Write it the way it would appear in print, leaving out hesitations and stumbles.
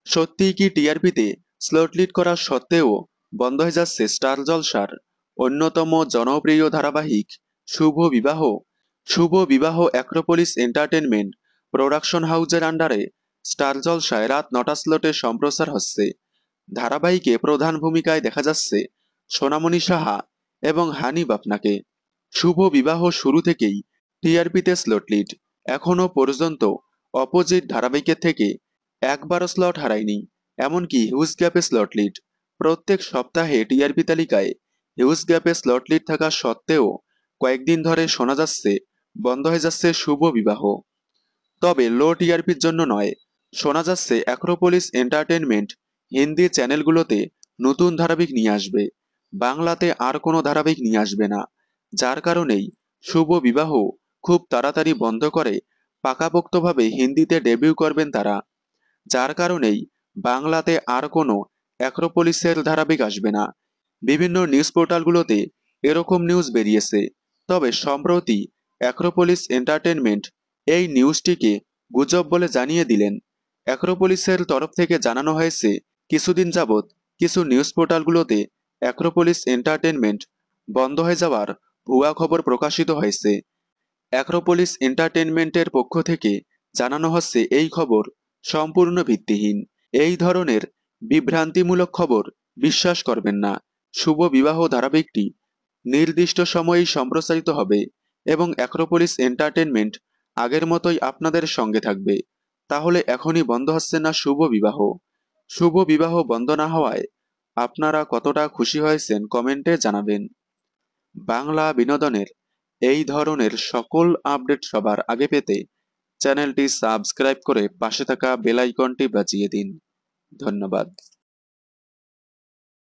সত্যিই কি টিআরপিতে slot lead করা সত্ত্বেও বন্ধ হয়ে যাচ্ছে স্টার জলসার অন্যতম জনপ্রিয় ধারাবাহিক শুভ বিবাহ? শুভ বিবাহ অ্যাক্রোপলিস এন্টারটেনমেন্ট প্রোডাকশন হাউজের আন্ডারে স্টার জলসায় রাত ৯টা স্লটে সম্প্রচার হচ্ছে। ধারাবাহিকে প্রধান ভূমিকায় দেখা যাচ্ছে সোনামণি সাহা এবং হানি বাফনাকে। শুভ বিবাহ শুরু থেকেই টিআরপিতে স্লট লিড, এখনো পর্যন্ত অপোজিট ধারাবাহিকের থেকে একবারও স্লট হারায়নি, এমনকি হিউজ গ্যাপে স্লট লিড। প্রত্যেক সপ্তাহে টিআরপি তালিকায় হিউজ গ্যাপে স্লট লিড থাকা সত্ত্বেও কয়েকদিন ধরে শোনা যাচ্ছে বন্ধ হয়ে যাচ্ছে শুভ বিবাহ। তবে লো টিআরপির জন্য নয়, শোনা যাচ্ছে অ্যাক্রোপলিস এন্টারটেনমেন্ট হিন্দি চ্যানেলগুলোতে নতুন ধারাবাহিক নিয়ে আসবে, বাংলাতে আর কোনো ধারাবাহিক নিয়ে আসবে না। যার কারণেই শুভ বিবাহ খুব তাড়াতাড়ি বন্ধ করে পাকাপোক্তভাবে হিন্দিতে ডেবিউ করবেন তারা। যার কারণেই বাংলাতে আর কোনো অ্যাক্রোপলিসের ধারাবাহিক আসবে না। বিভিন্ন নিউজ পোর্টালগুলোতে এরকম নিউজ বেরিয়েছে। তবে সম্প্রতি অ্যাক্রোপলিস এন্টারটেনমেন্ট এই নিউজটিকে গুজব বলে জানিয়ে দিলেন। অ্যাক্রোপলিসের তরফ থেকে জানানো হয়েছে, কিছুদিন যাবৎ কিছু নিউজ পোর্টালগুলোতে অ্যাক্রোপলিস এন্টারটেনমেন্ট বন্ধ হয়ে যাওয়ার ভুয়া খবর প্রকাশিত হয়েছে। অ্যাক্রোপলিস এন্টারটেনমেন্টের পক্ষ থেকে জানানো হচ্ছে এই খবর সম্পূর্ণ ভিত্তিহীন। এই ধরনের বিভ্রান্তিমূলক খবর বিশ্বাস করবেন না। শুভ বিবাহ ধারাবাহিকটি নির্দিষ্ট সময়েই সম্প্রচারিত হবে এবং অ্যাক্রোপলিস এন্টারটেনমেন্ট আগের মতোই আপনাদের সঙ্গে থাকবে। তাহলে এখনই বন্ধ হচ্ছে না শুভ বিবাহ? শুভ বিবাহ বন্ধ না হওয়ায় আপনারা কতটা খুশি হয়েছেন কমেন্টে জানাবেন। বাংলা বিনোদনের এই ধরনের সকল আপডেট সবার আগে পেতে চ্যানেলটি সাবস্ক্রাইব করে পাশে থাকা বেল আইকনটি বাজিয়ে দিন। ধন্যবাদ।